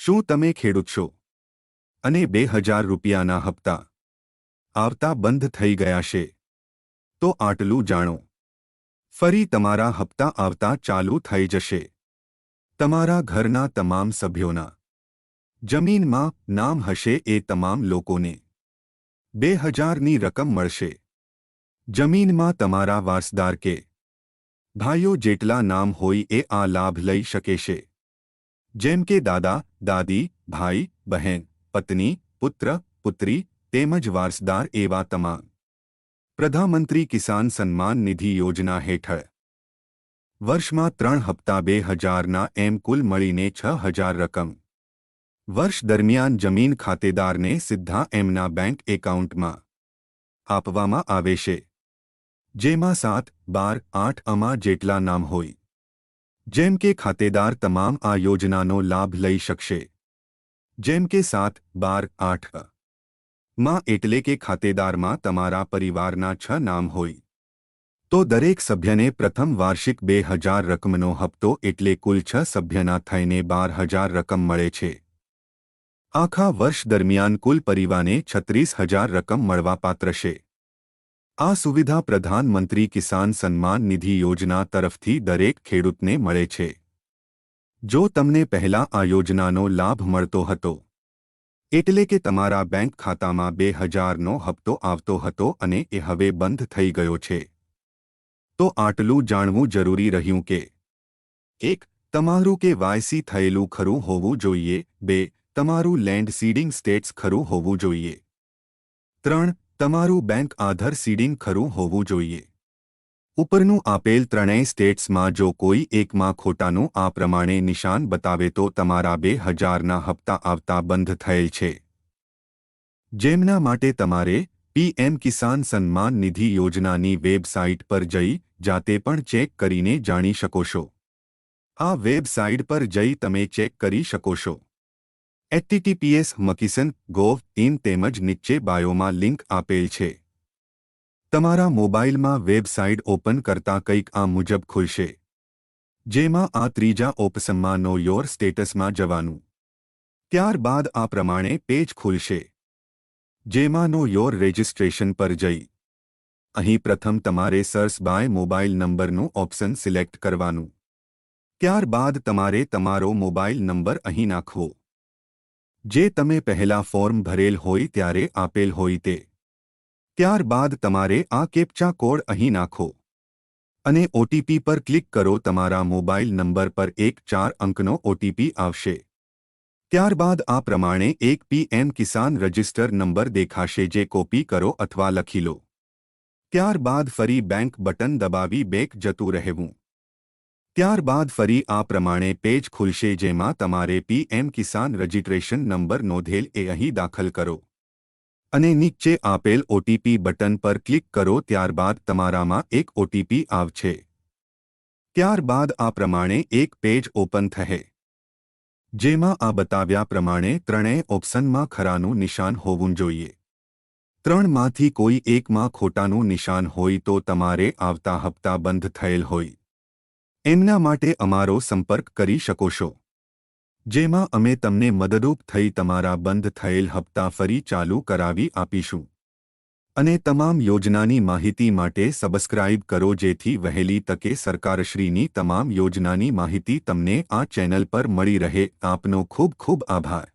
શું તમે ખેડૂત છો અને 2000 રૂપિયાના હપ્તા આવતા બંધ થઈ ગયા છે? તો આટલું જાણો. ફરી તમારા હપ્તા આવતા ચાલુ થઈ જશે. તમારા ઘરના તમામ સભ્યોના જમીનમાં નામ હશે એ તમામ લોકોને 2000ની રકમ મળશે. જમીનમાં તમારા વારસદાર કે ભાઈઓ જેટલા નામ હોય એ આ લાભ લઈ શકે છે. જેમ કે દાદા, દાદી, ભાઈ, બહેન, પત્ની, પુત્ર, પુત્રી તેમજ વારસદાર એવા તમામ. પ્રધાનમંત્રી કિસાન સન્માન નિધિ યોજના હેઠળ વર્ષમાં 3 હપ્તા 2000ના એમ કુલ મળીને 6000 રકમ વર્ષ દરમિયાન જમીન ખાતેદારને સીધા એમના બેંક એકાઉન્ટમાં આપવામાં આવે છે. જેમાં 7, 12, 8 આમાં જેટલા નામ હોય. જેમ કે ખાતેદાર તમામ આ યોજનાનો લાભ લઈ શકશે. જેમ કે 7, 12, 8 માં એટલે કે ખાતેદારમાં તમારા પરિવારના 6 નામ હોય તો દરેક સભ્યને પ્રથમ વાર્ષિક 2000 રકમનો હપ્તો એટલે કુલ 6 સભ્યના થઈને 12000 રકમ મળે છે. આખા વર્ષ દરમિયાન કુલ પરિવારને 36000 રકમ મળવાપાત્ર છે. આ સુવિધા પ્રધાનમંત્રી કિસાન સન્માન નિધિ યોજના તરફથી દરેક ખેડૂતને મળે છે. જો તમને પહેલા આ યોજનાનો લાભ મળતો હતો એટલે કે તમારા બેંક ખાતામાં 2000નો હપ્તો આવતો હતો અને એ હવે બંધ થઈ ગયો છે તો આટલું જાણવું જરૂરી રહ્યું કે 1. તમારું KYC થયેલું ખરું હોવું જોઈએ. 2. તમારું લેન્ડ સીડિંગ સ્ટેટસ ખરું હોવું જોઈએ. 3. તમારું બેંક આધાર સીડિંગ ખરું હોવું જોઈએ. ઉપરનું આપેલ ત્રણેય સ્ટેટ્સમાં જો કોઈ એકમાં ખોટાનું આ પ્રમાણે નિશાન બતાવે તો તમારા 2000ના હપ્તા આવતા બંધ થયેલ છે. જેમના માટે તમારે PM કિસાન સન્માન નિધિ યોજનાની વેબસાઇટ પર જઈ જાતે પણ ચેક કરીને જાણી શકો છો. આ વેબસાઇટ પર જઈ તમે ચેક કરી શકો છો. https://mkisan.gov.in તેમજ નીચે બાયોમાં લિંક આપેલ છે. તમારા મોબાઈલમાં વેબસાઇટ ઓપન કરતા કંઈક આ મુજબ ખુલશે. જેમાં આ ત્રીજા ઓપ્શનમાં નો યોર સ્ટેટસમાં જવાનું. ત્યારબાદ આ પ્રમાણે પેજ ખુલશે. જેમાં નો યોર રજિસ્ટ્રેશન પર જઈ અહીં પ્રથમ તમારે સર્ચ બાય મોબાઈલ નંબરનું ઓપ્શન સિલેક્ટ કરવાનું. ત્યારબાદ તમારે તમારો મોબાઈલ નંબર અહીં નાખવો. જે તમે પહેલા ફોર્મ ભરેલ હોય ત્યારે આપેલ હોય તે. ત્યારબાદ તમારે આ કેપ્ચા કોડ અહીં નાખો અને OTP પર ક્લિક કરો. તમારા મોબાઈલ નંબર પર એક 4 અંકનો OTP આવશે. ત્યારબાદ આ પ્રમાણે એક PM કિસાન રજિસ્ટર નંબર દેખાશે જે કોપી કરો અથવા લખી લો. ત્યારબાદ ફરી બેંક બટન દબાવી બેક જતું રહેવું. ત્યારબાદ ફરી આ પ્રમાણે પેજ ખુલશે જેમાં તમારે PM કિસાન રજિસ્ટ્રેશન નંબર નોંધેલ એ અહીં દાખલ કરો અને નીચે આપેલ OTP બટન પર ક્લિક કરો. ત્યારબાદ તમારામાં એક OTP આવશે. ત્યારબાદ આ પ્રમાણે એક પેજ ઓપન થશે જેમાં આ બતાવ્યા પ્રમાણે ત્રણેય ઓપ્શનમાં ખરાનું નિશાન હોવું જોઈએ. 3માંથી કોઈ એકમાં ખોટાનું નિશાન હોય તો તમારે આવતા હપ્તા બંધ થયેલ હોય. એમના માટે અમારો સંપર્ક કરી શકો છો. જેમાં અમે તમને મદદરૂપ થઈ તમારા બંધ થયેલ હપ્તા ફરી ચાલુ કરાવી આપીશું. અને તમામ યોજનાની માહિતી માટે સબસ્ક્રાઇબ કરો જેથી વહેલી તકે સરકારશ્રીની તમામ યોજનાની માહિતી તમને આ ચેનલ પર મળી રહે. આપનો ખૂબ ખૂબ આભાર.